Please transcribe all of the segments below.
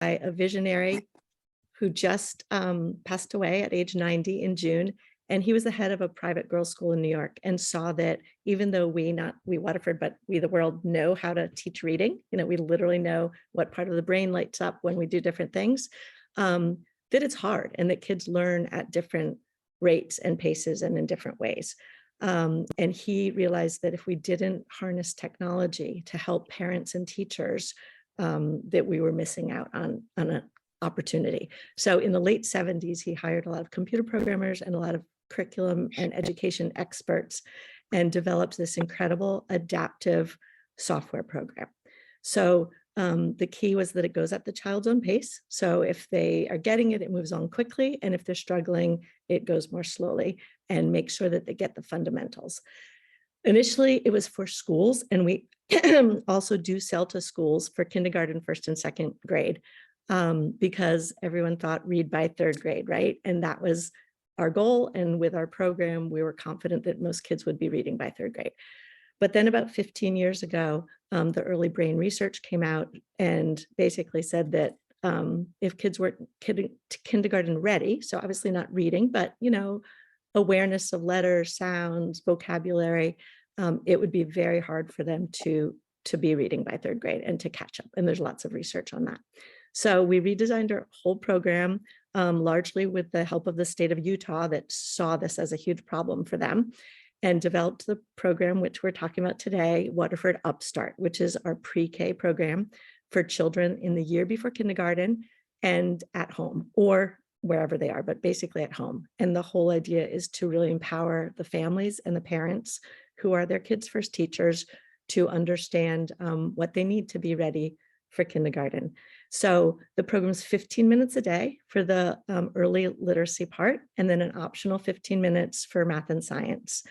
a visionary who just passed away at age 90 in June. And he was the head of a private girls' school in New York and saw that even though not we Waterford, but we the world know how to teach reading, we literally know what part of the brain lights up when we do different things, that it's hard and that kids learn at different rates and paces and in different ways. And he realized that if we didn't harness technology to help parents and teachers, that we were missing out on an opportunity. So in the late 70s, he hired a lot of computer programmers and a lot of curriculum and education experts and developed this incredible adaptive software program. So the key was that it goes at the child's own pace. So if they are getting it, it moves on quickly. And if they're struggling, it goes more slowly and make sure that they get the fundamentals. Initially, it was for schools, and we also do sell to schools for kindergarten, first and second grade, because everyone thought read by third grade, right? And that was our goal. And with our program, we were confident that most kids would be reading by third grade. But then about 15 years ago, the early brain research came out and basically said that if kids weren't kindergarten ready, so obviously not reading, but awareness of letters, sounds, vocabulary, it would be very hard for them to be reading by third grade and to catch up. And there's lots of research on that. So we redesigned our whole program, largely with the help of the state of Utah that saw this as a huge problem for them, and developed the program, which we're talking about today, Waterford Upstart, which is our pre-K program for children in the year before kindergarten and at home or wherever they are, but basically at home. And the whole idea is to really empower the families and the parents who are their kids' first teachers to understand what they need to be ready for kindergarten. So the program is 15 minutes a day for the early literacy part, and then an optional 15 minutes for math and science.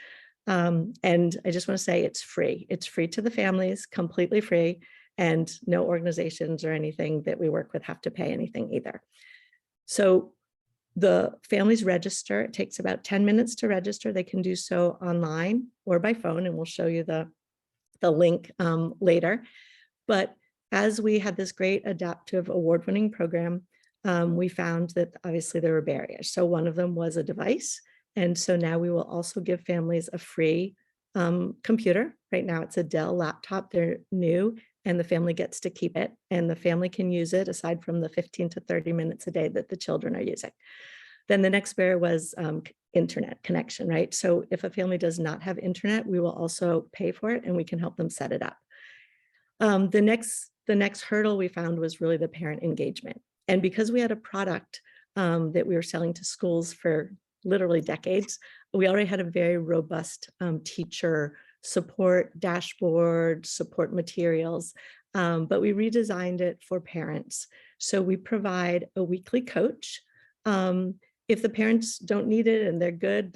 And I just want to say it's free. It's free to the families, completely free, and no organizations or anything that we work with have to pay anything either. So the families register. It takes about 10 minutes to register. They can do so online or by phone, and we'll show you the link later. But as we had this great adaptive award-winning program, we found that obviously there were barriers. So one of them was a device. And so now we will also give families a free computer. Right now it's a Dell laptop. They're new and the family gets to keep it. And the family can use it aside from the 15 to 30 minutes a day that the children are using. Then the next barrier was internet connection, right? So if a family does not have internet, we will also pay for it and we can help them set it up. The next hurdle we found was really the parent engagement. And because we had a product that we were selling to schools for literally decades, we already had a very robust teacher support dashboard, support materials, but we redesigned it for parents. So we provide a weekly coach. If the parents don't need it and they're good,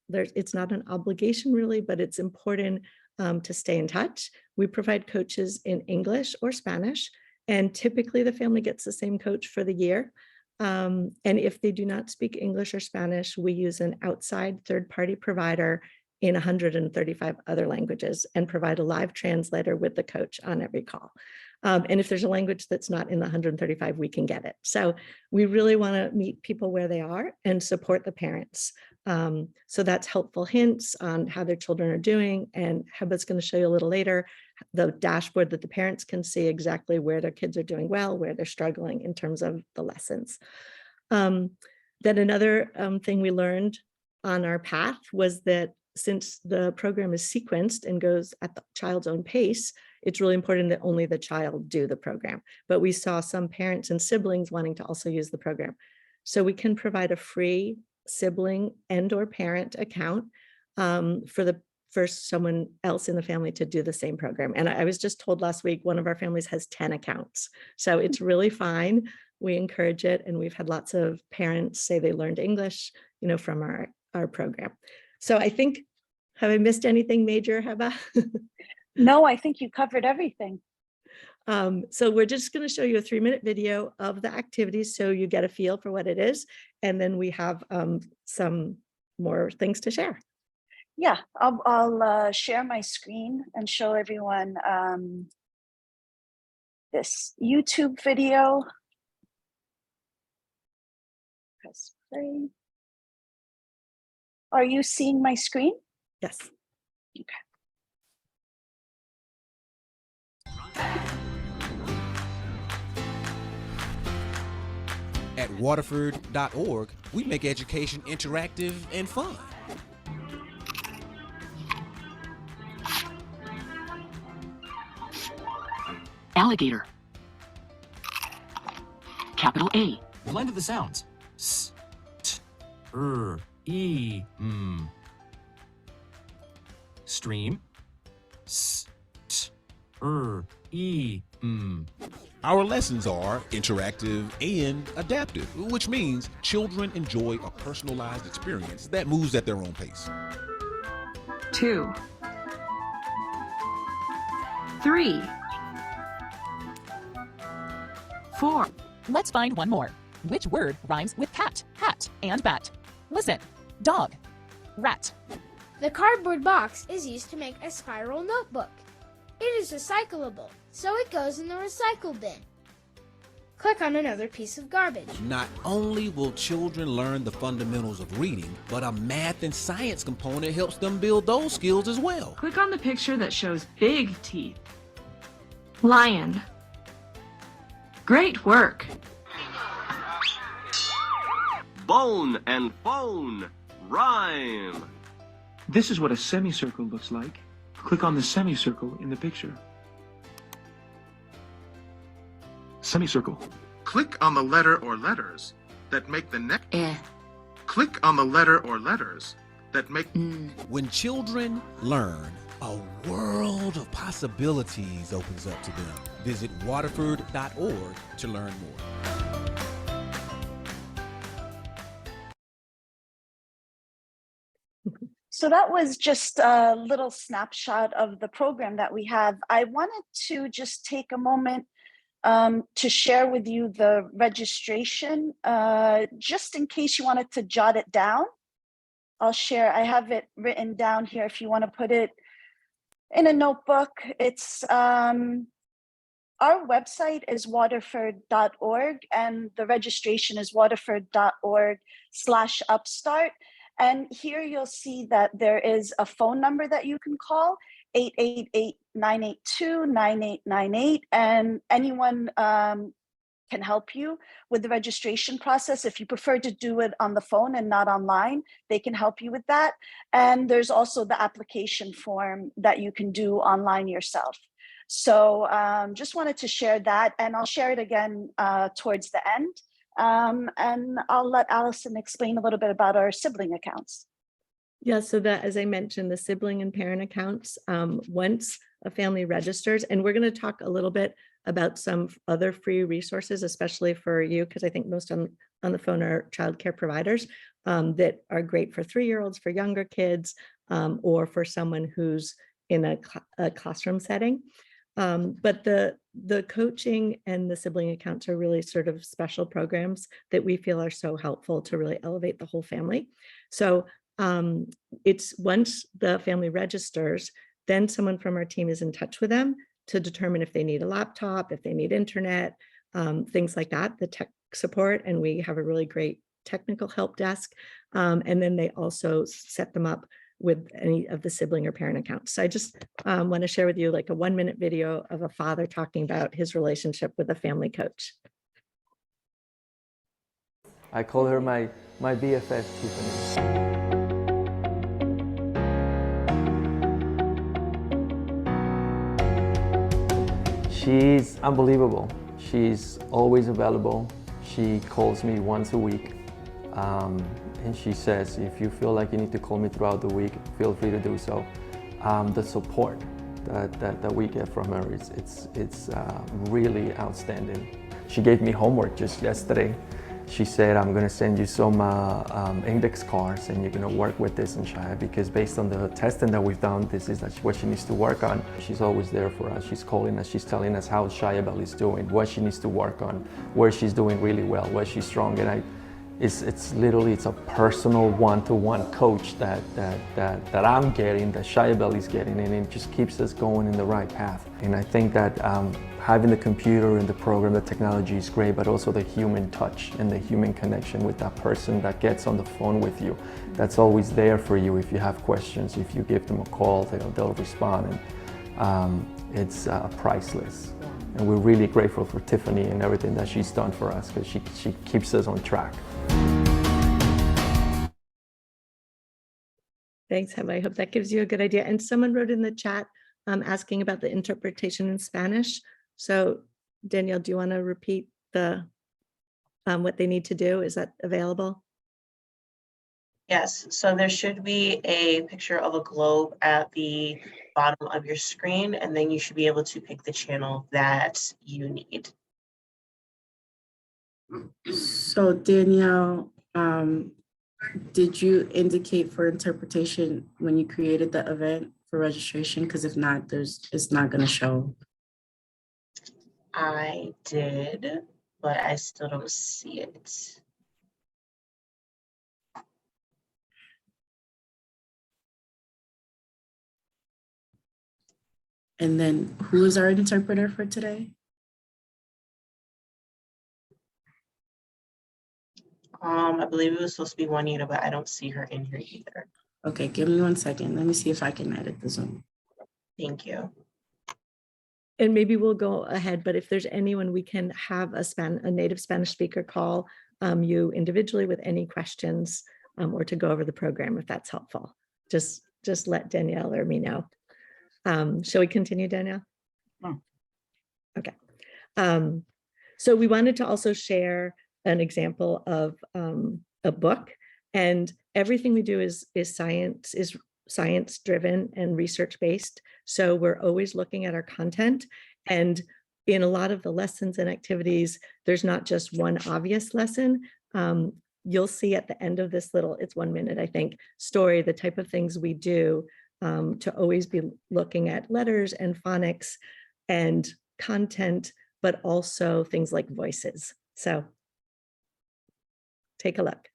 it's not an obligation really, but it's important to stay in touch. We provide coaches in English or Spanish, and typically the family gets the same coach for the year. And if they do not speak English or Spanish, we use an outside third-party provider in 135 other languages and provide a live translator with the coach on every call. And if there's a language that's not in the 135, we can get it. So we really want to meet people where they are and support the parents. So that's helpful hints on how their children are doing. And Heba's going to show you a little later, the dashboard that the parents can see exactly where their kids are doing well, where they're struggling in terms of the lessons. Then another thing we learned on our path was that since the program is sequenced and goes at the child's own pace, it's really important that only the child do the program. But we saw some parents and siblings wanting to also use the program. So we can provide a free sibling and or parent account for someone else in the family to do the same program. And I was just told last week, one of our families has 10 accounts. So it's really fine. We encourage it. And we've had lots of parents say they learned English, from our program. So I think, have I missed anything major, Heba? No, I think you covered everything. So we're just going to show you a 3-minute video of the activities so you get a feel for what it is. And then we have some more things to share. Yeah, I'll share my screen and show everyone this YouTube video. Press play. Are you seeing my screen? Yes. Okay. At Waterford.org, we make education interactive and fun. Alligator. Capital A. Blend of the sounds. S, t, e, m. Stream. S, t, e, m. Our lessons are interactive and adaptive, which means children enjoy a personalized experience that moves at their own pace. 2, 3, 4. Let's find one more. Which word rhymes with cat, hat, and bat? Listen. Dog. Rat. The cardboard box is used to make a spiral notebook. It is recyclable, so it goes in the recycle bin. Click on another piece of garbage. Not only will children learn the fundamentals of reading, but a math and science component helps them build those skills as well. Click on the picture that shows big teeth. Lion. Great work. Bone and phone. Rhyme. This is what a semicircle looks like. Click on the semicircle in the picture. Semicircle. Click on the letter or letters that make the next. Click on the letter or letters that make. When children learn, a world of possibilities opens up to them. Visit Waterford.org to learn more. So that was just a little snapshot of the program that we have. I wanted to just take a moment to share with you the registration, just in case you wanted to jot it down. I'll share, I have it written down here if you want to put it in a notebook. It's, our website is waterford.org and the registration is waterford.org/upstart. And here you'll see that there is a phone number that you can call, 888-982-9898, and anyone can help you with the registration process. If you prefer to do it on the phone and not online, they can help you with that. And there's also the application form that you can do online yourself. So just wanted to share that, and I'll share it again towards the end. And I'll let Allison explain a little bit about our sibling accounts. Yeah, so that, as I mentioned, the sibling and parent accounts, once a family registers, and we're going to talk a little bit about some other free resources, especially for you, because I think most on the phone are childcare providers that are great for 3-year-olds, for younger kids, or for someone who's in a classroom setting. But the coaching and the sibling accounts are really sort of special programs that we feel are so helpful to really elevate the whole family. So it's once the family registers, then someone from our team is in touch with them to determine if they need a laptop, if they need internet, things like that, the tech support. And we have a really great technical help desk. And then they also set them up with any of the sibling or parent accounts. So I just want to share with you like a 1-minute video of a father talking about his relationship with a family coach. I call her my BFF, Tiffany. She's unbelievable. She's always available. She calls me once a week. And she says, if you feel like you need to call me throughout the week, feel free to do so. The support that we get from her, it's really outstanding. She gave me homework just yesterday. She said, I'm gonna send you some index cards and you're gonna work with this in Shia, because based on the testing that we've done, this is what she needs to work on. She's always there for us. She's calling us, she's telling us how Shia Bell is doing, what she needs to work on, where she's doing really well, where she's strong. And it's literally, it's a personal one-to-one coach that I'm getting, that Shia Bell is getting, and it just keeps us going in the right path. And I think that having the computer and the program, the technology is great, but also the human touch and the human connection with that person that gets on the phone with you. That's always there for you if you have questions. If you give them a call, they'll respond, and it's priceless. And we're really grateful for Tiffany and everything that she's done for us, because she keeps us on track. Thanks, Heba. I hope that gives you a good idea. And someone wrote in the chat asking about the interpretation in Spanish. So Danielle, do you want to repeat the what they need to do? Is that available? Yes, so there should be a picture of a globe at the bottom of your screen, and then you should be able to pick the channel that you need. So Danielle, did you indicate for interpretation when you created the event for registration? Because if not, it's not going to show. I did, but I still don't see it. And then who is our interpreter for today? I believe it was supposed to be Juanita, but I don't see her in here either. Okay, give me 1 second. Let me see if I can edit the Zoom. Thank you. And maybe we'll go ahead, but if there's anyone, we can have a native Spanish speaker call you individually with any questions or to go over the program if that's helpful. Just let Danielle or me know. Shall we continue, Danielle? Oh. Okay. So we wanted to also share an example of a book, and everything we do is science driven and research based. So we're always looking at our content, and in a lot of the lessons and activities, there's not just one obvious lesson. You'll see at the end of this little, it's 1 minute, I think, story, the type of things we do to always be looking at letters and phonics and content, but also things like voices. So take a look.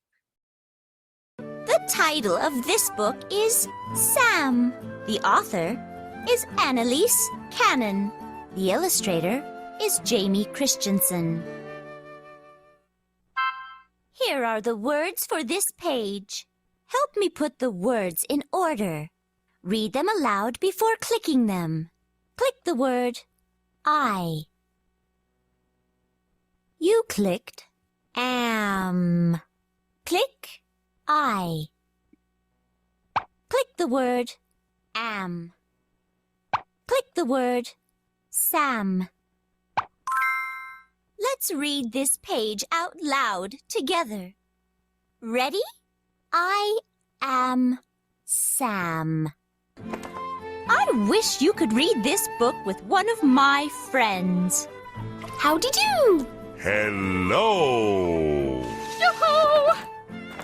The title of this book is Sam. The author is Annalise Cannon. The illustrator is Jamie Christensen. Here are the words for this page. Help me put the words in order. Read them aloud before clicking them. Click the word I. You clicked am. Click I. Click the word am. Click the word Sam. Let's read this page out loud together. Ready? I am Sam. I wish you could read this book with one of my friends. Howdy do? Hello! Yoo-hoo!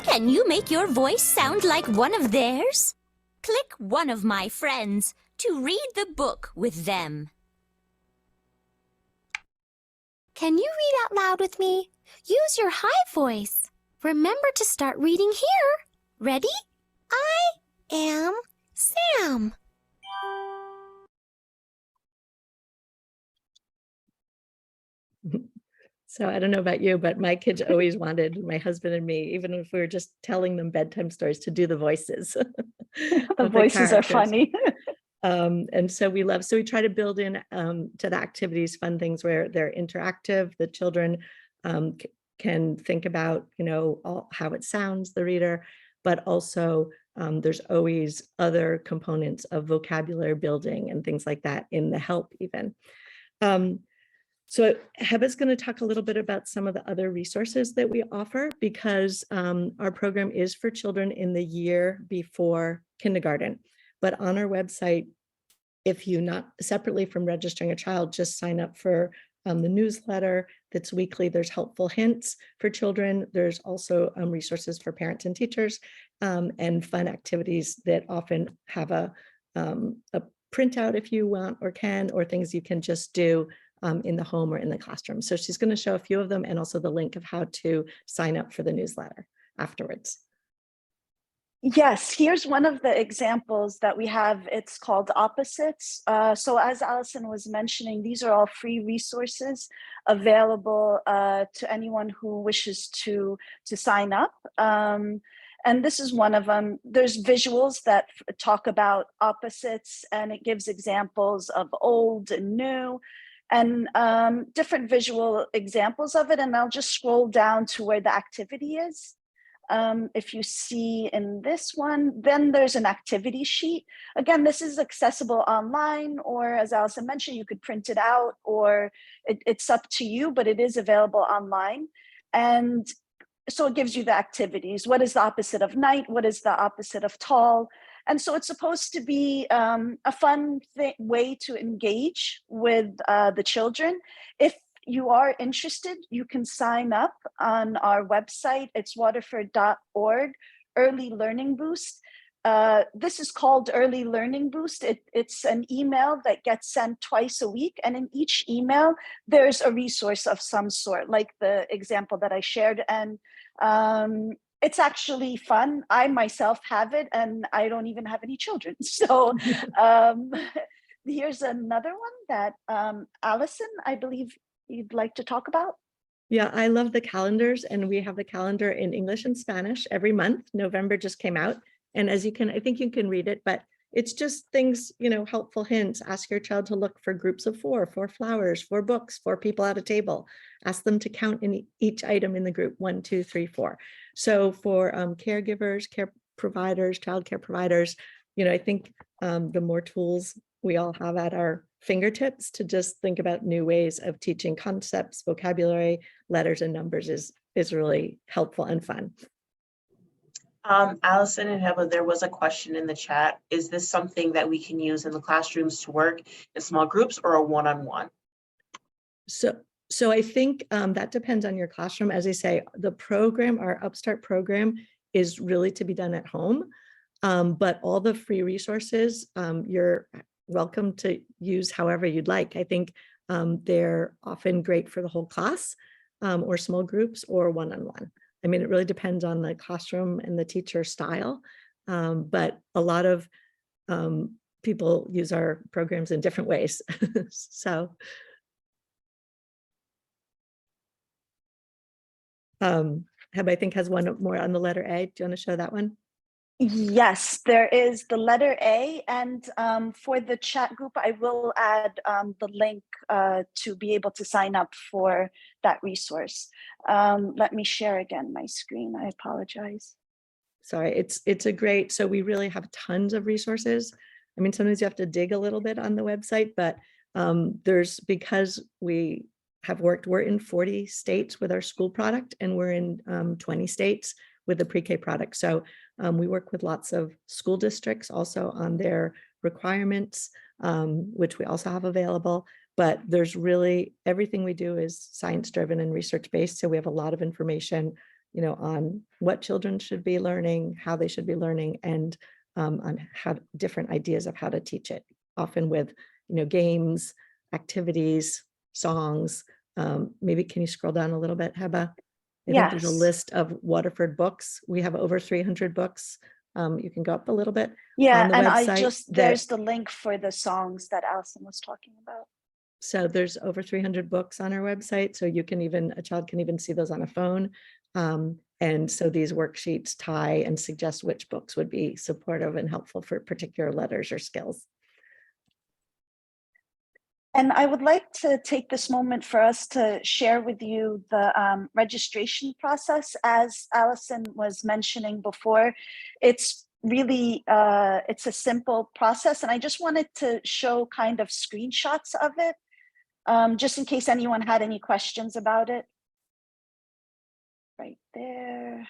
Can you make your voice sound like one of theirs? Click one of my friends to read the book with them. Can you read out loud with me? Use your high voice. Remember to start reading here. Ready? I am Sam. So I don't know about you, but my kids always wanted my husband and me, even if we were just telling them bedtime stories, to do the voices. The voices are funny. And so we try to build in to the activities, fun things where they're interactive. The children can think about, how it sounds, the reader, but also there's always other components of vocabulary building and things like that in the help even. So Heba's going to talk a little bit about some of the other resources that we offer, because our program is for children in the year before kindergarten. But on our website, if you not separately from registering a child, just sign up for the newsletter that's weekly. There's helpful hints for children. There's also resources for parents and teachers and fun activities that often have a printout if you want or can, or things you can just do in the home or in the classroom. So she's going to show a few of them and also the link of how to sign up for the newsletter afterwards. Yes, here's one of the examples that we have. It's called Opposites. So as Allison was mentioning, these are all free resources available to anyone who wishes to sign up. And this is one of them. There's visuals that talk about opposites, and it gives examples of old and new, and different visual examples of it. And I'll just scroll down to where the activity is. If you see in this one, then there's an activity sheet. Again, this is accessible online, or as Allison mentioned, you could print it out, or it's up to you, but it is available online. And so it gives you the activities. What is the opposite of night? What is the opposite of tall? And so it's supposed to be a fun way to engage with the children. If you are interested, you can sign up on our website. It's waterford.org, Early Learning Boost. This is called Early Learning Boost. It's an email that gets sent twice a week. And in each email, there's a resource of some sort, like the example that I shared. And it's actually fun. I myself have it, and I don't even have any children. So here's another one that Allison, I believe you'd like to talk about. Yeah, I love the calendars, and we have the calendar in English and Spanish every month. November just came out. And as you can, I think you can read it, but it's just things, helpful hints. Ask your child to look for groups of 4 flowers, 4 books, 4 people at a table. Ask them to count in each item in the group, 1, 2, 3, 4. So for caregivers, care providers, childcare providers, I think the more tools we all have at our fingertips to just think about new ways of teaching concepts, vocabulary, letters, and numbers is really helpful and fun. Allison and Heba, there was a question in the chat. Is this something that we can use in the classrooms to work in small groups or a one-on-one? So I think that depends on your classroom. As I say, the program, our Upstart program, is really to be done at home. But all the free resources, you're welcome to use however you'd like. I think they're often great for the whole class or small groups or one-on-one. I mean, it really depends on the classroom and the teacher style, but a lot of people use our programs in different ways. So Heba, I think, has one more on the letter A. Do you want to show that one? Yes, there is the letter A, and for the chat group, I will add the link to be able to sign up for that resource. Let me share again my screen. I apologize. Sorry, it's a great, so we really have tons of resources. I mean, sometimes you have to dig a little bit on the website, but because we're in 40 states with our school product, and we're in 20 states with the pre-K product. So we work with lots of school districts also on their requirements, which we also have available. But there's really, everything we do is science-driven and research-based. So we have a lot of information, on what children should be learning, how they should be learning, and on how different ideas of how to teach it, often with, games, activities, songs. Maybe can you scroll down a little bit, Heba? I think there's a list of Waterford books. We have over 300 books. You can go up a little bit. Yeah, on the and website there's the link for the songs that Allison was talking about. So there's over 300 books on our website. So a child can even see those on a phone. And so these worksheets tie and suggest which books would be supportive and helpful for particular letters or skills. And I would like to take this moment for us to share with you the registration process. As Allison was mentioning before, it's really, it's a simple process. And I just wanted to show kind of screenshots of it, just in case anyone had any questions about it. Right there.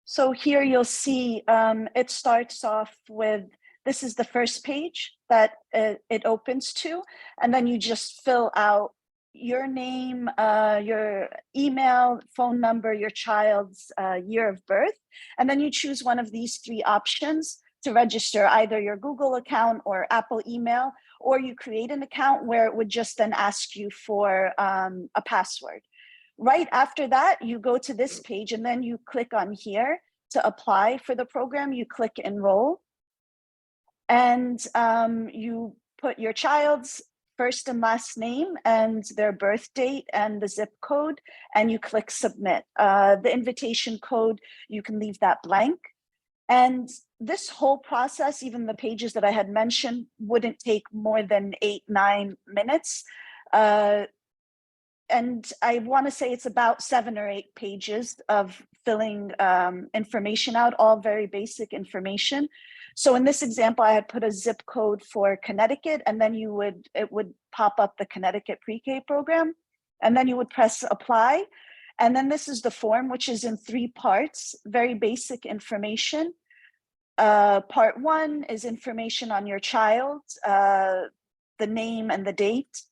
So here you'll see it starts off with, this is the first page that it opens to, and then you just fill out your name, your email, phone number, your child's year of birth, and then you choose one of these 3 options to register, either your Google account or Apple email, or you create an account where it would just then ask you for a password. Right after that, you go to this page and then you click on here to apply for the program. You click enroll, and you put your child's first and last name and their birth date and the zip code, and you click submit. The invitation code, you can leave that blank. And this whole process, even the pages that I had mentioned, wouldn't take more than 8-9 minutes. And I want to say it's about 7 or 8 pages of filling information out, all very basic information. So in this example, I had put a zip code for Connecticut, and then it would pop up the Connecticut pre-K program, and then you would press apply. And then this is the form, which is in 3 parts, very basic information. Part 1 is information on your child, the name and the date.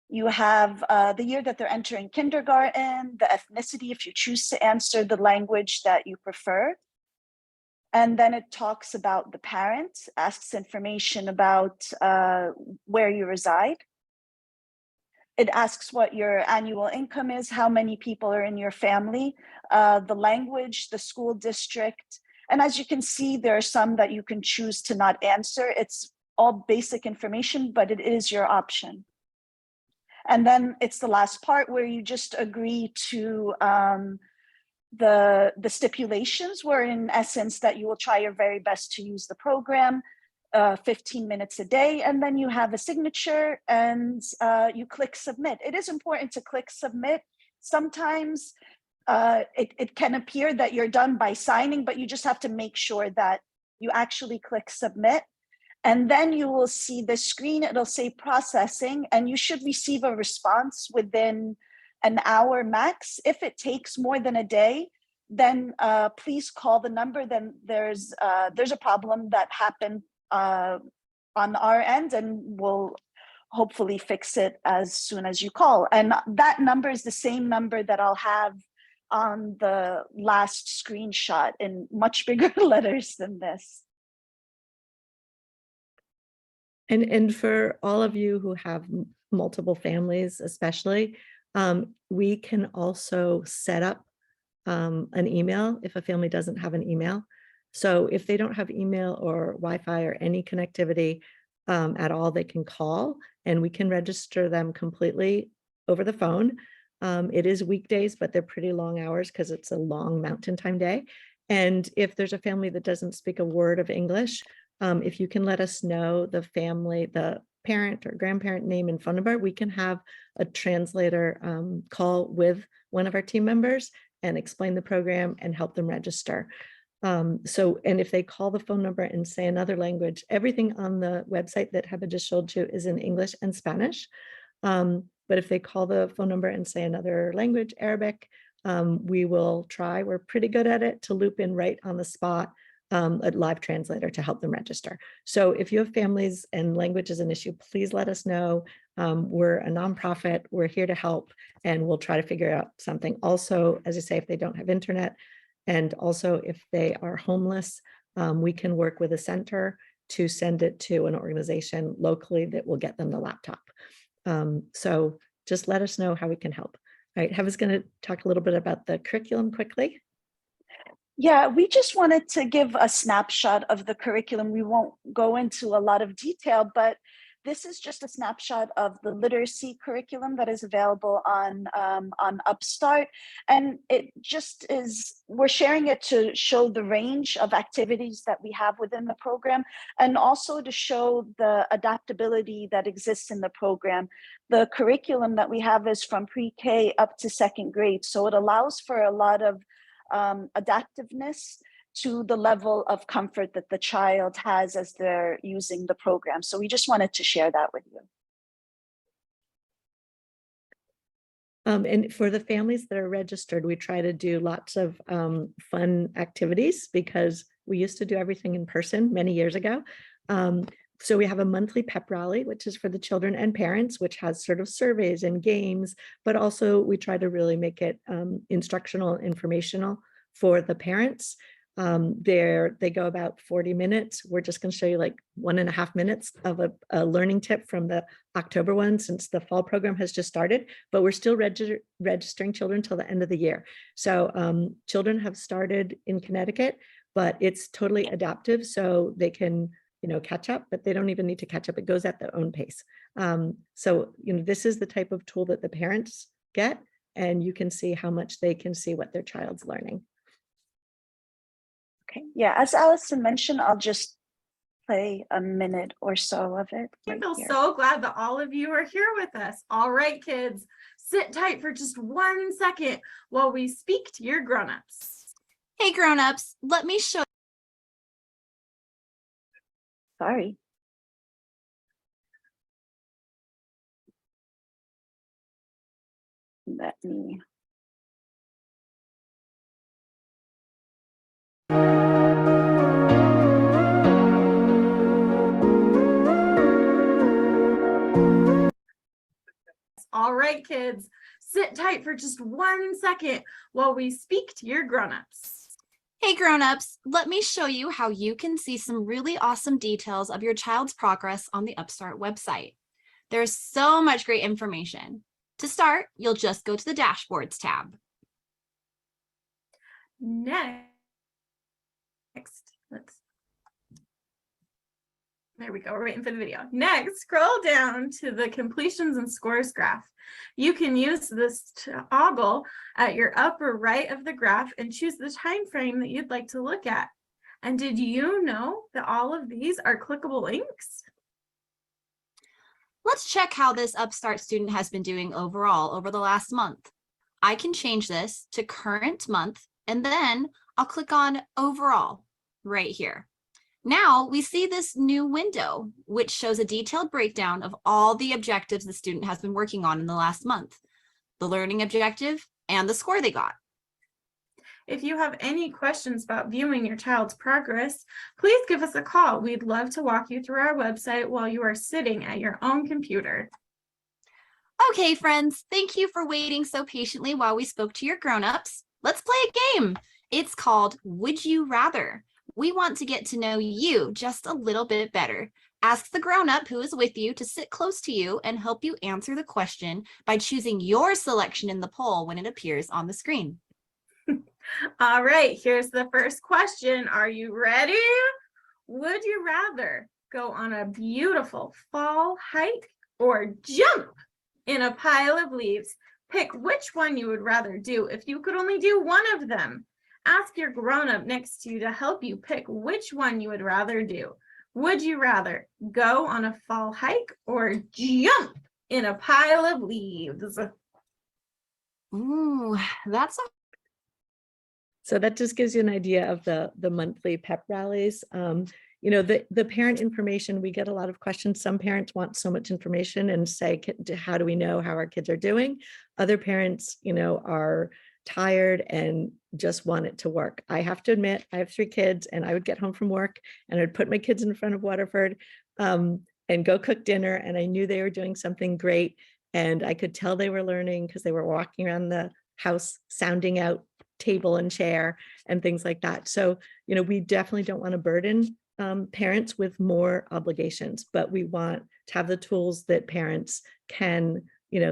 You have the year that they're entering kindergarten, the ethnicity, if you choose to answer the language that you prefer. And then it talks about the parent, asks information about where you reside. It asks what your annual income is, how many people are in your family, the language, the school district. And as you can see, there are some that you can choose to not answer. It's all basic information, but it is your option. And then it's the last part where you just agree to the stipulations, where in essence that you will try your very best to use the program 15 minutes a day, and then you have a signature and you click submit. It is important to click submit. Sometimes it can appear that you're done by signing, but you just have to make sure that you actually click submit. And then you will see the screen, it'll say processing, and you should receive a response within an hour max. If it takes more than a day, then please call the number. Then there's a problem that happened on our end, and we'll hopefully fix it as soon as you call. And that number is the same number that I'll have on the last screenshot in much bigger letters than this. And for all of you who have multiple families, especially, we can also set up an email if a family doesn't have an email. So if they don't have email or Wi-Fi or any connectivity at all, they can call and we can register them completely over the phone. It is weekdays, but they're pretty long hours because it's a long mountain time day. And if there's a family that doesn't speak a word of English, if you can let us know the family, the parent or grandparent name and phone number, we can have a translator call with one of our team members and explain the program and help them register. And if they call the phone number and say another language, everything on the website that Heba just showed you is in English and Spanish. But if they call the phone number and say another language, Arabic, we will try, we're pretty good at it, to loop in right on the spot a live translator to help them register. So if you have families and language is an issue, please let us know. We're a nonprofit, we're here to help, and we'll try to figure out something. Also, as I say, if they don't have internet, and also if they are homeless, we can work with a center to send it to an organization locally that will get them the laptop. So just let us know how we can help. All right, Heba's going to talk a little bit about the curriculum quickly. Yeah, we just wanted to give a snapshot of the curriculum. We won't go into a lot of detail, but this is just a snapshot of the literacy curriculum that is available on Upstart. And it just is, we're sharing it to show the range of activities that we have within the program, and also to show the adaptability that exists in the program. The curriculum that we have is from pre-K up to 2nd grade. So it allows for a lot of adaptiveness to the level of comfort that the child has as they're using the program. So we just wanted to share that with you. And for the families that are registered, we try to do lots of fun activities because we used to do everything in person many years ago. So we have a monthly pep rally, which is for the children and parents, which has sort of surveys and games, but also we try to really make it instructional and informational for the parents. They go about 40 minutes. We're just going to show you like 1.5 minutes of a learning tip from the October one, since the fall program has just started, but we're still registering children till the end of the year. So children have started in Connecticut, but it's totally adaptive. So they can, catch up, but they don't even need to catch up. It goes at their own pace. So, this is the type of tool that the parents get, and you can see how much they can see what their child's learning. Okay, yeah, as Allison mentioned, I'll just play a minute or so of it. I right feel here. so glad that all of you are here with us. All right, kids, sit tight for just 1 second while we speak to your grown-ups. Hey, grown-ups, let me show. Sorry. Let me. All right, kids, sit tight for just 1 second while we speak to your grown-ups. Hey, grown-ups, let me show you how you can see some really awesome details of your child's progress on the Upstart website. There's so much great information. To start, you'll just go to the Dashboards tab. Next, there we go, we're waiting for the video. Next, scroll down to the completions and scores graph. You can use this toggle at your upper right of the graph and choose the time frame that you'd like to look at. And did you know that all of these are clickable links? Let's check how this Upstart student has been doing overall over the last month. I can change this to current month, and then I'll click on overall right here. Now we see this new window, which shows a detailed breakdown of all the objectives the student has been working on in the last month, the learning objective, and the score they got. If you have any questions about viewing your child's progress, please give us a call. We'd love to walk you through our website while you are sitting at your own computer. Okay, friends, thank you for waiting so patiently while we spoke to your grown-ups. Let's play a game. It's called Would You Rather? We want to get to know you just a little bit better. Ask the grown-up who is with you to sit close to you and help you answer the question by choosing your selection in the poll when it appears on the screen. All right, here's the first question. Are you ready? Would you rather go on a beautiful fall hike or jump in a pile of leaves? Pick which one you would rather do if you could only do one of them. Ask your grown-up next to you to help you pick which one you would rather do. Would you rather go on a fall hike or jump in a pile of leaves? Ooh, that's a So that just gives you an idea of the monthly pep rallies. The parent information, we get a lot of questions. Some parents want so much information and say, how do we know how our kids are doing? Other parents, are tired and just want it to work. I have to admit, I have 3 kids, and I would get home from work and I'd put my kids in front of Waterford and go cook dinner. And I knew they were doing something great. And I could tell they were learning because they were walking around the house, sounding out table and chair and things like that. So, we definitely don't want to burden parents with more obligations, but we want to have the tools that parents can,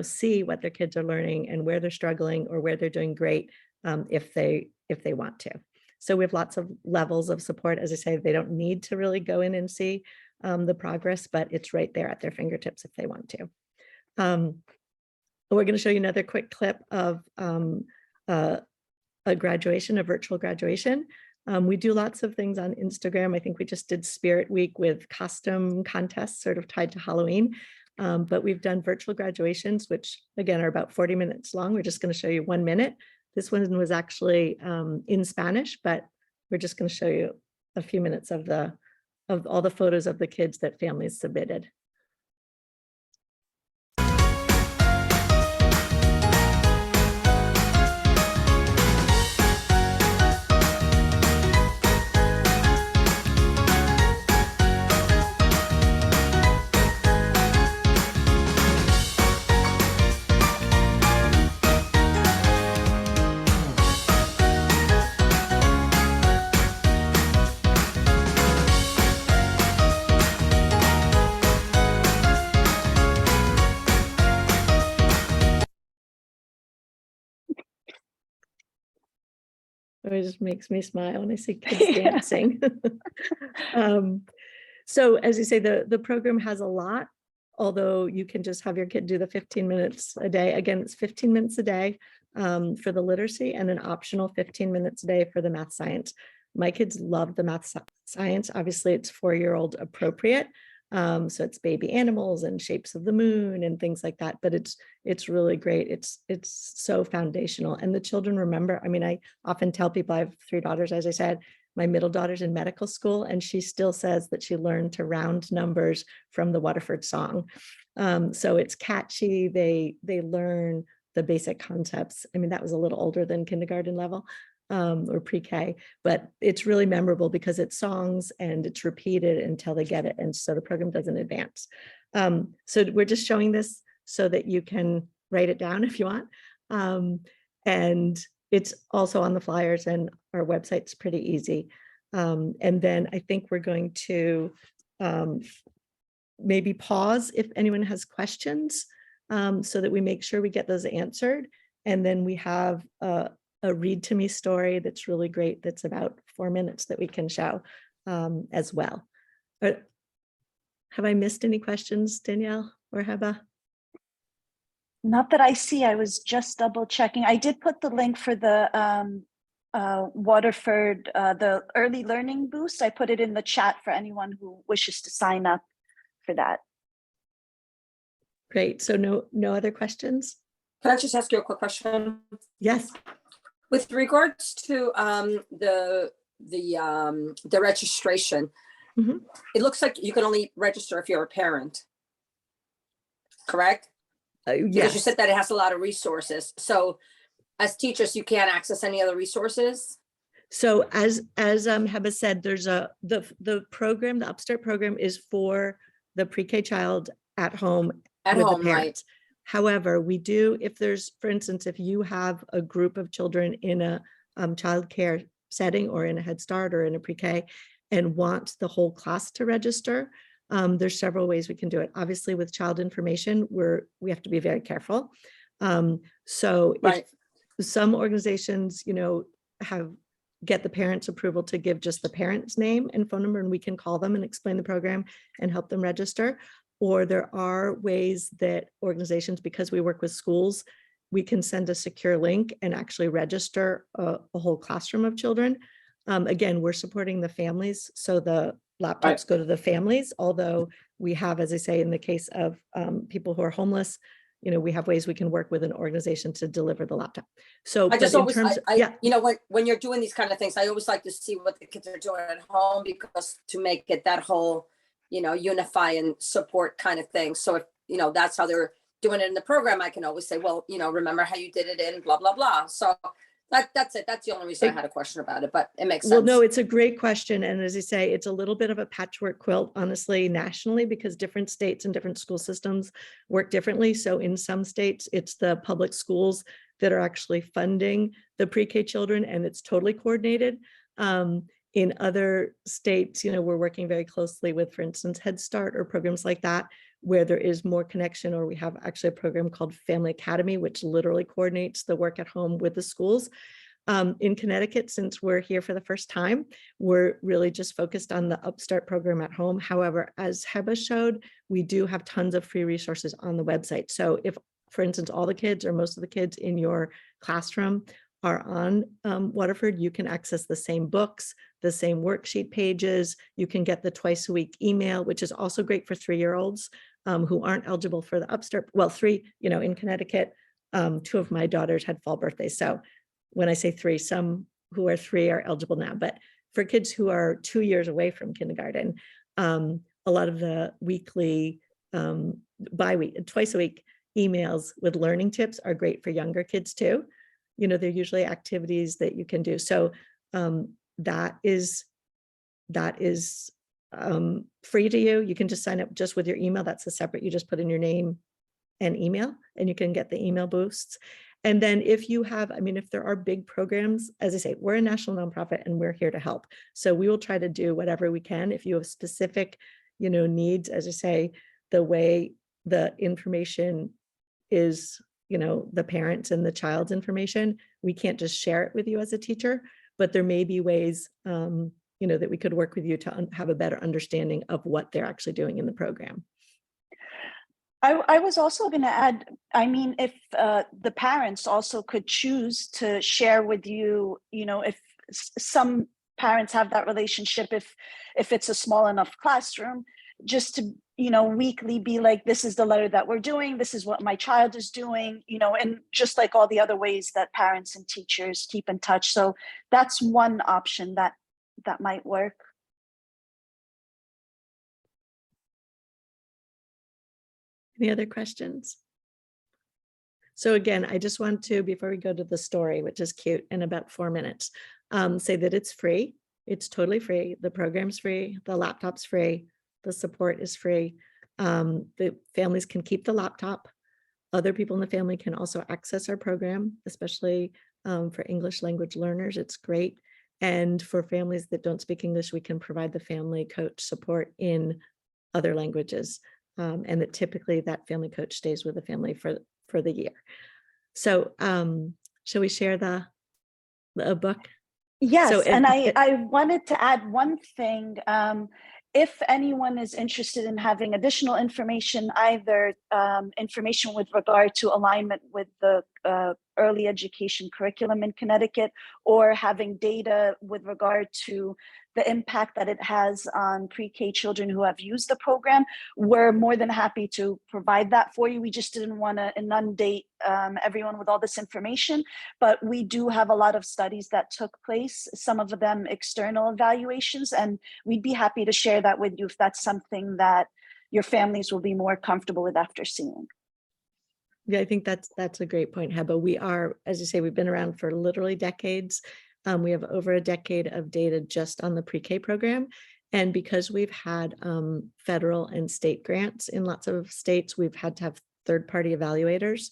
see what their kids are learning and where they're struggling or where they're doing great if they want to. So we have lots of levels of support. As I say, they don't need to really go in and see the progress, but it's right there at their fingertips if they want to. We're going to show you another quick clip of a graduation, a virtual graduation. We do lots of things on Instagram. I think we just did Spirit Week with costume contests sort of tied to Halloween. But we've done virtual graduations, which again are about 40 minutes long. We're just going to show you 1 minute. This one was actually in Spanish, but we're just going to show you a few minutes of all the photos of the kids that families submitted. It just makes me smile when I see kids dancing. So as you say, the program has a lot, although you can just have your kid do the 15 minutes a day. Again, it's 15 minutes a day for the literacy and an optional 15 minutes a day for the math science. My kids love the math science. Obviously, it's 4-year-old appropriate. So it's baby animals and shapes of the moon and things like that. But it's really great. It's so foundational. And the children remember. I mean, I often tell people I have 3 daughters, as I said. My middle daughter's in medical school, and she still says that she learned to round numbers from the Waterford song. So it's catchy. They learn the basic concepts. I mean, that was a little older than kindergarten level or pre-K, but it's really memorable because it's songs and it's repeated until they get it. And so the program doesn't advance. So we're just showing this so that you can write it down if you want. And it's also on the flyers, and our website's pretty easy. And then I think we're going to maybe pause if anyone has questions so that we make sure we get those answered. And then we have a read to me story that's really great. That's about 4 minutes that we can show as well. Have I missed any questions, Danielle or Heba? Not that I see. I was just double checking. I did put the link for the Waterford, the early learning boost. I put it in the chat for anyone who wishes to sign up for that. Great. So no other questions? Can I just ask you a quick question? Yes. With regards to the registration, it looks like you can only register if you're a parent, correct? Yes. Because you said that it has a lot of resources. So as teachers, you can't access any other resources? So as Heba said, there's the program, the Upstart program is for the pre-K child at home At with home, the parents. However, we do, if there's, for instance, if you have a group of children in a childcare setting or in a Head Start or in a pre-K and want the whole class to register, there's several ways we can do it. Obviously, with child information, we have to be very careful. So if some organizations, get the parents' approval to give just the parent's name and phone number, and we can call them and explain the program and help them register. Or there are ways that organizations, because we work with schools, we can send a secure link and actually register a whole classroom of children. Again, we're supporting the families, so the laptops go to the families, although we have, as I say, in the case of people who are homeless, we have ways we can work with an organization to deliver the laptop. So I just always, when you're doing these kind of things, I always like to see what the kids are doing at home, because to make it that whole, unify and support kind of thing. So if, that's how they're doing it in the program, I can always say, well, remember how you did it in blah, blah, blah. So that's it. That's the only reason I had a question about it, but it makes sense. Well, no, it's a great question. And as I say, it's a little bit of a patchwork quilt, honestly, nationally, because different states and different school systems work differently. So in some states, it's the public schools that are actually funding the pre-K children, and it's totally coordinated. In other states, we're working very closely with, for instance, Head Start or programs like that, where there is more connection, or we have actually a program called Family Academy, which literally coordinates the work at home with the schools. In Connecticut, since we're here for the first time, we're really just focused on the Upstart program at home. However, as Heba showed, we do have tons of free resources on the website. So if, for instance, all the kids or most of the kids in your classroom are on Waterford, you can access the same books, the same worksheet pages. You can get the twice a week email, which is also great for 3-year-olds who aren't eligible for the Upstart. Well, 3, in Connecticut, 2 of my daughters had fall birthdays. So when I say 3, some who are 3 are eligible now, but for kids who are 2 years away from kindergarten, a lot of the weekly, twice a week emails with learning tips are great for younger kids too. They're usually activities that you can do. So that is free to you. You can just sign up just with your email. That's a separate, you just put in your name and email, and you can get the email boosts. And then if you have, if there are big programs, as I say, we're a national nonprofit and we're here to help. So we will try to do whatever we can. If you have specific, needs, as I say, the way the information is, the parents and the child's information, we can't just share it with you as a teacher. but there may be ways, that we could work with you to have a better understanding of what they're actually doing in the program. I was also going to add, I mean, if the parents also could choose to share with you, if some parents have that relationship, if it's a small enough classroom, just to, weekly be like, this is the letter that we're doing, this is what my child is doing, and just like all the other ways that parents and teachers keep in touch. So that's one option that might work. Any other questions? So again, I just want to, before we go to the story, which is cute, in about 4 minutes, say that it's free. It's totally free. The program's free. The laptop's free. The support is free. The families can keep the laptop. Other people in the family can also access our program, especially for English language learners. It's great. And for families that don't speak English, we can provide the family coach support in other languages. And that typically that family coach stays with the family for the year. So shall we share the book? Yes, So and I wanted to add one thing. If anyone is interested in having additional information, either information with regard to alignment with the early education curriculum in Connecticut, or having data with regard to the impact that it has on pre-K children who have used the program, we're more than happy to provide that for you. We just didn't want to inundate everyone with all this information, but we do have a lot of studies that took place, some of them external evaluations, and we'd be happy to share that with you if that's something that your families will be more comfortable with after seeing. Yeah, I think that's a great point, Heba. We are, as you say, we've been around for literally decades. We have over a decade of data just on the pre-K program. And because we've had federal and state grants in lots of states, we've had to have third-party evaluators.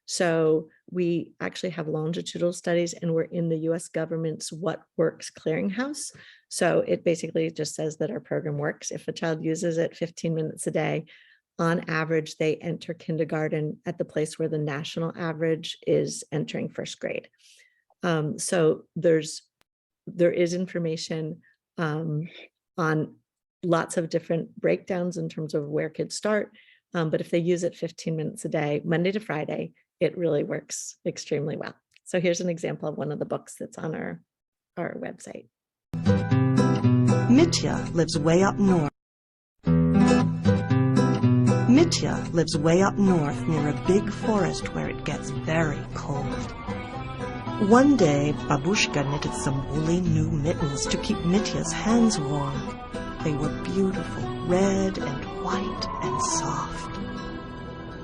So we actually have longitudinal studies, and we're in the US government's What Works clearinghouse. So it basically just says that our program works. If a child uses it 15 minutes a day, on average, they enter kindergarten at the place where the national average is entering first grade. So there is information on lots of different breakdowns in terms of where kids start. But if they use it 15 minutes a day, Monday to Friday, it really works extremely well. So here's an example of one of the books that's on our website. Mitya lives way up north. Mitya lives way up north near a big forest where it gets very cold. One day, Babushka knitted some woolly new mittens to keep Mitya's hands warm. They were beautiful, red and white and soft.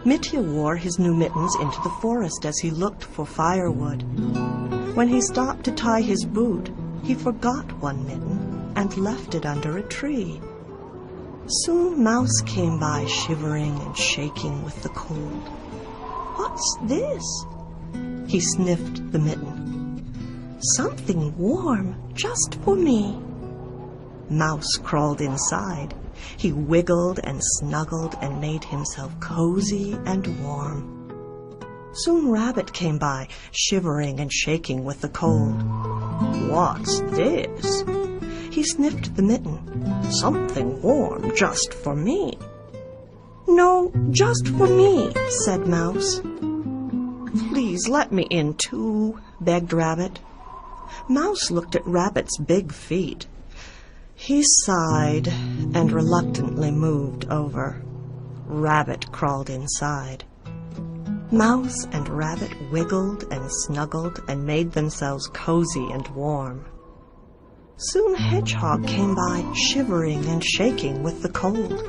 Mitya wore his new mittens into the forest as he looked for firewood. When he stopped to tie his boot, he forgot one mitten and left it under a tree. Soon Mouse came by, shivering and shaking with the cold. "What's this?" He sniffed the mitten. "Something warm, just for me." Mouse crawled inside. He wiggled and snuggled and made himself cozy and warm. Soon Rabbit came by, shivering and shaking with the cold. "What's this?" He sniffed the mitten. "Something warm, just for me." "No, just for me," said Mouse. "Please let me in too," begged Rabbit. Mouse looked at Rabbit's big feet. He sighed and reluctantly moved over. Rabbit crawled inside. Mouse and Rabbit wiggled and snuggled and made themselves cozy and warm. Soon Hedgehog came by, shivering and shaking with the cold.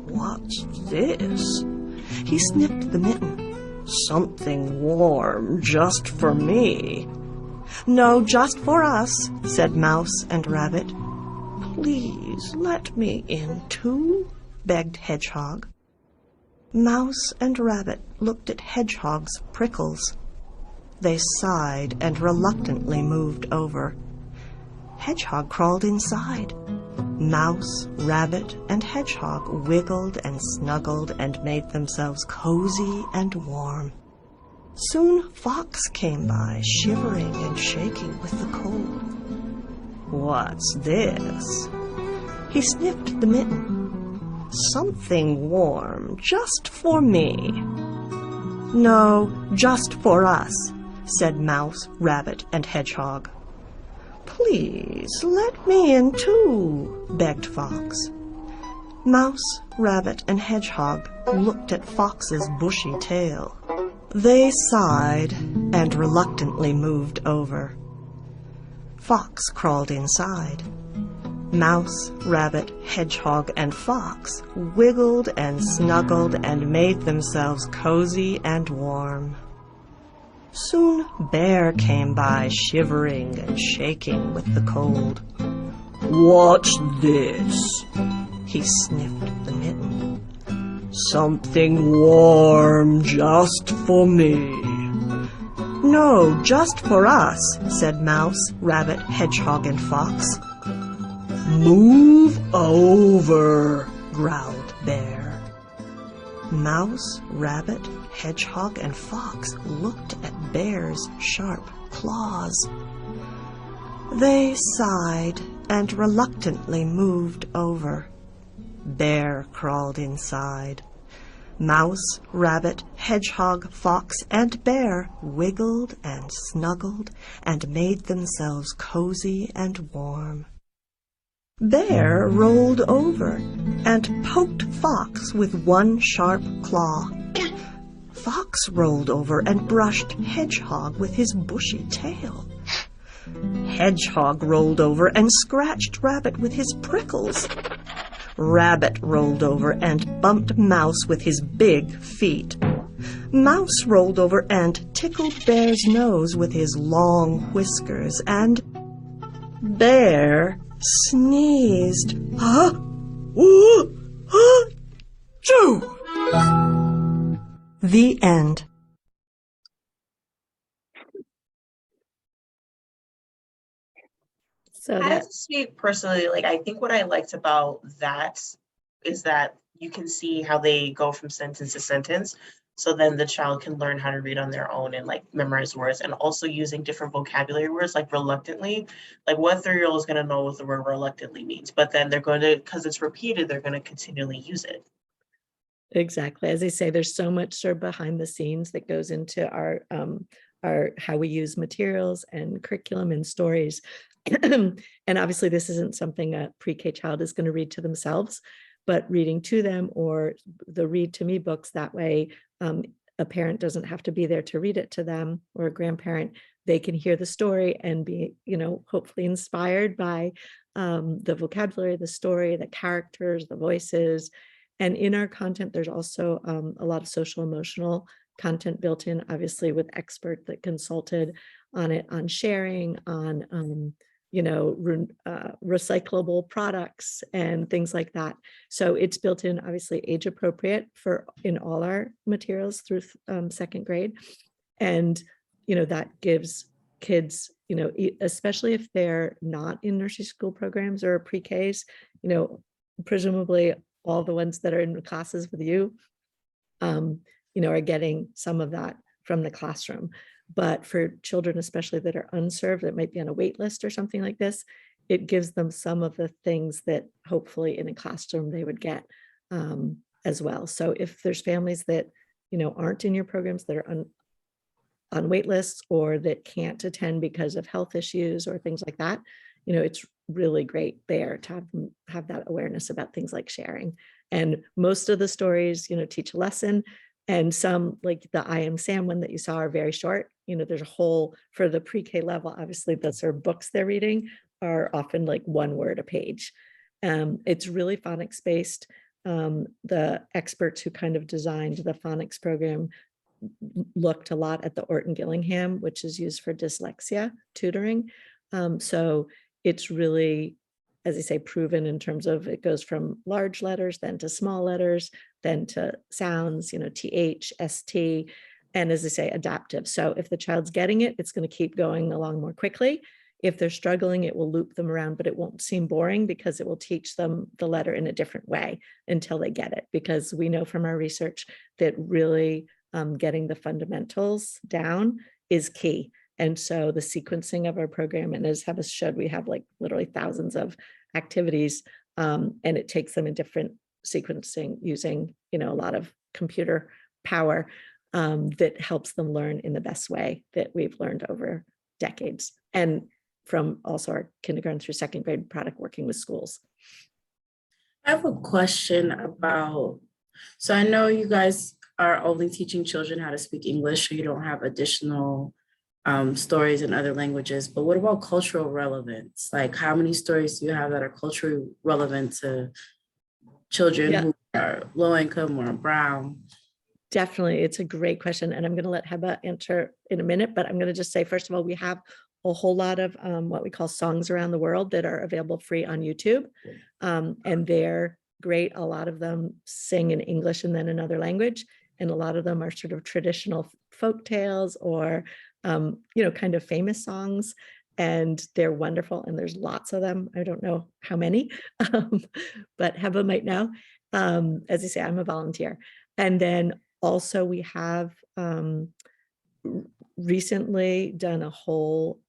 "What's this?" He sniffed the mitten. "Something warm, just for me." "No, just for us," said Mouse and Rabbit. "Please let me in too," begged Hedgehog. Mouse and Rabbit looked at Hedgehog's prickles. They sighed and reluctantly moved over. Hedgehog crawled inside. Mouse, Rabbit, and Hedgehog wiggled and snuggled and made themselves cozy and warm. Soon Fox came by, shivering and shaking with the cold. What's this? He sniffed the mitten. Something warm, just for me. No, just for us, said Mouse, Rabbit, and Hedgehog. Please, let me in too, begged Fox. Mouse, Rabbit, and Hedgehog looked at Fox's bushy tail. They sighed and reluctantly moved over. Fox crawled inside. Mouse, Rabbit, Hedgehog, and Fox wiggled and snuggled and made themselves cozy and warm. Soon Bear came by, shivering and shaking with the cold. What's this? He sniffed the mitten. Something warm just for me. No, just for us, said Mouse, Rabbit, Hedgehog, and Fox. Move over, growled Bear. Mouse, Rabbit, Hedgehog, and Fox looked at Bear's sharp claws. They sighed and reluctantly moved over. Bear crawled inside. Mouse, Rabbit, Hedgehog, Fox, and Bear wiggled and snuggled and made themselves cozy and warm. Bear rolled over and poked Fox with one sharp claw. Fox rolled over and brushed Hedgehog with his bushy tail. Hedgehog rolled over and scratched Rabbit with his prickles. Rabbit rolled over and bumped Mouse with his big feet. Mouse rolled over and tickled Bear's nose with his long whiskers, and Bear sneezed. Huh? Ooh! Huh? Choo! The end. So I have that to speak personally, like I think what I liked about that is that you can see how they go from sentence to sentence. So then the child can learn how to read on their own and like memorize words, and also using different vocabulary words like reluctantly. Like what 3-year-old is going to know what the word reluctantly means, but then they're going to, because it's repeated, they're going to continually use it. exactly. As I say, there's so much sort of behind the scenes that goes into our how we use materials and curriculum and stories. And obviously this isn't something a pre-K child is going to read to themselves, but reading to them, or the read to me books, that way a parent doesn't have to be there to read it to them, or a grandparent. They can hear the story and be, hopefully inspired by the vocabulary, the story, the characters, the voices. And in our content, there's also a lot of social emotional content built in, obviously with experts that consulted on it, on sharing, on recyclable products and things like that. So it's built in, obviously age appropriate for in all our materials through second grade. And, that gives kids, especially if they're not in nursery school programs or pre-Ks, presumably all the ones that are in classes with you, are getting some of that from the classroom. But for children, especially that are unserved, that might be on a wait list or something like this, it gives them some of the things that hopefully in a classroom they would get as well. So if there's families that, aren't in your programs, that are on wait lists, or that can't attend because of health issues or things like that, it's really great there to have that awareness about things like sharing. And most of the stories, teach a lesson. And some, like the I Am Sam one that you saw, are very short. There's a whole, for the pre-K level, obviously those are books they're reading, are often like one word a page. It's really phonics based. The experts who kind of designed the phonics program looked a lot at the Orton Gillingham, which is used for dyslexia tutoring. So it's really, as I say, proven in terms of it goes from large letters, then to small letters, then to sounds, TH, ST, and as I say, adaptive. So if the child's getting it, it's going to keep going along more quickly. If they're struggling, it will loop them around, but it won't seem boring because it will teach them the letter in a different way until they get it. Because we know from our research that really getting the fundamentals down is key. And so the sequencing of our program, and as Heba showed, we have like literally thousands of activities, and it takes them in different sequencing using, a lot of computer power that helps them learn in the best way that we've learned over decades. And from also our kindergarten through second grade product working with schools. I have a question about, so I know you guys are only teaching children how to speak English, so you don't have additional stories in other languages, but what about cultural relevance? Like how many stories do you have that are culturally relevant to children who are low income or brown? Definitely, it's a great question. And I'm going to let Heba answer in a minute, but I'm going to just say, first of all, we have a whole lot of what we call songs around the world that are available free on YouTube. And they're great. A lot of them sing in English and then another language. And a lot of them are sort of traditional folk tales or, kind of famous songs. And they're wonderful. And there's lots of them. I don't know how many, but Heba might know. As I say, I'm a volunteer. And then also we have recently done a whole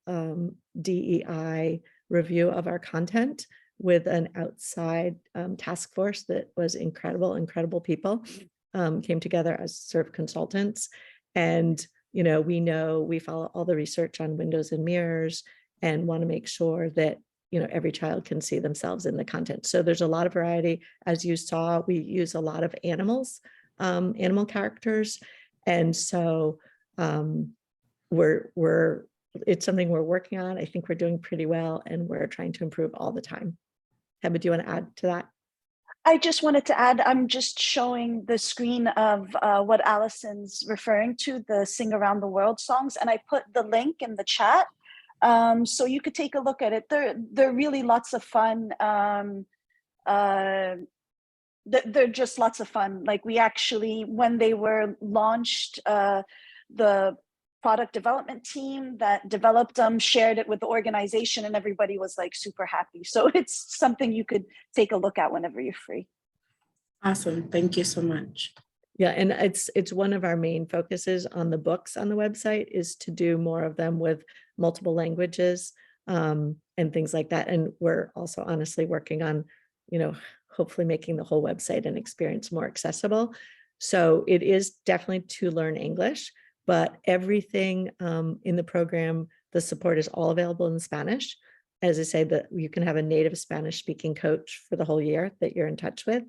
DEI review of our content with an outside task force that was incredible people came together as sort of consultants. And, we follow all the research on windows and mirrors and want to make sure that, every child can see themselves in the content. So there's a lot of variety. As you saw, we use a lot of animals, animal characters. And so it's something we're working on. I think we're doing pretty well and we're trying to improve all the time. Heba, do you want to add to that? I just wanted to add, I'm just showing the screen of what Allison's referring to, the Sing Around the World songs, and I put the link in the chat. So you could take a look at it. They're really lots of fun. They're just lots of fun. Like we actually, when they were launched, the product development team that developed them shared it with the organization and everybody was like super happy. So it's something you could take a look at whenever you're free. Awesome. Thank you so much. Yeah, and it's one of our main focuses on the books on the website is to do more of them with multiple languages and things like that. And we're also honestly working on, hopefully making the whole website and experience more accessible. So it is definitely to learn English, but everything in the program, the support is all available in Spanish. As I say, that you can have a native Spanish speaking coach for the whole year that you're in touch with.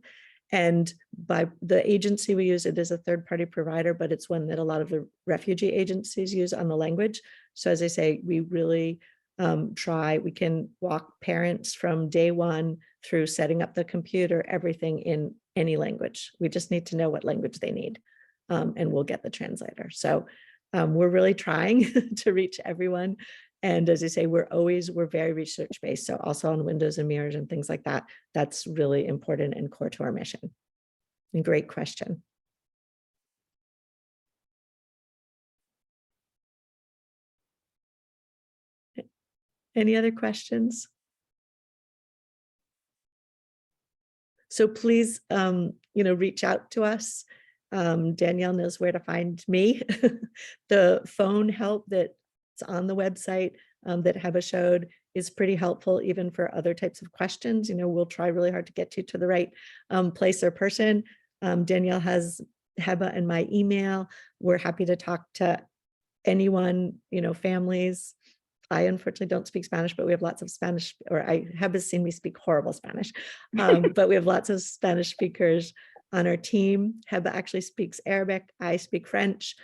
And by the agency we use, it is a third-party provider, but it's one that a lot of the refugee agencies use on the language. So as I say, we really we can walk parents from day one through setting up the computer, everything in any language. We just need to know what language they need, and we'll get the translator. So we're really trying to reach everyone. And as I say, we're very research-based. So also on windows and mirrors and things like that, that's really important and core to our mission. And great question. Any other questions? So please, reach out to us. Danielle knows where to find me. The phone help that's on the website that Heba showed is pretty helpful even for other types of questions. We'll try really hard to get you to the right place or person. Danielle has Heba and my email. We're happy to talk to anyone, families. I unfortunately don't speak Spanish, but we have lots of Spanish, or Heba's seen me speak horrible Spanish, but we have lots of Spanish speakers on our team. Heba actually speaks Arabic. I speak French.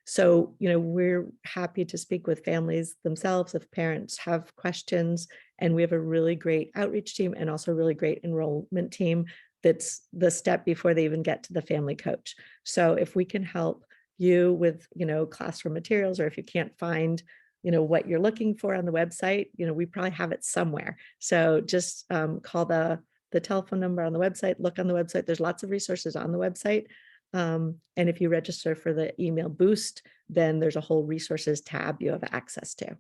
So, we're happy to speak with families themselves if parents have questions. And we have a really great outreach team and also a really great enrollment team that's the step before they even get to the family coach. So if we can help you with, classroom materials, or if you can't find what you're looking for on the website, we probably have it somewhere. So just call the telephone number on the website, look on the website. There's lots of resources on the website. And if you register for the email boost, then there's a whole resources tab you have access to.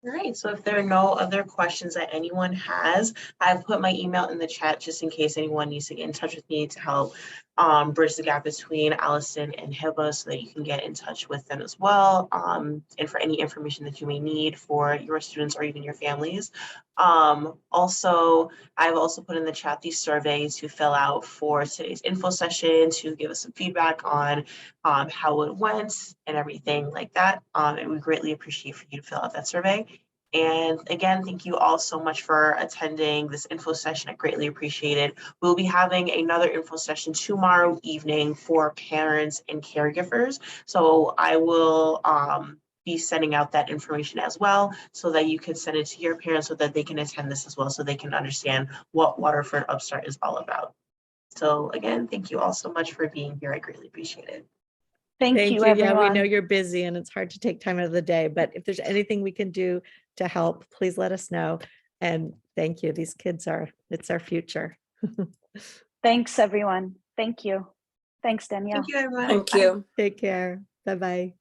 All right, so if there are no other questions that anyone has, I've put my email in the chat just in case anyone needs to get in touch with me to help bridge the gap between Allison and Hiba so that you can get in touch with them as well. And for any information that you may need for your students or even your families. Also, I've also put in the chat these surveys to fill out for today's info session to give us some feedback on how it went and everything like that. And we greatly appreciate for you to fill out that survey. And again, thank you all so much for attending this info session. I greatly appreciate it. We'll be having another info session tomorrow evening for parents and caregivers. So I will be sending out that information as well so that you can send it to your parents so that they can attend this as well so they can understand what Waterford Upstart is all about. So again, thank you all so much for being here. I greatly appreciate it. Thank you, Yeah, we know everyone. you're busy and it's hard to take time out of the day, but if there's anything we can do to help, please let us know. And thank you. These kids it's our future. Thanks, everyone. Thank you. Thanks, Danielle. Thank you, everyone. Thank you. Take care. Bye-bye.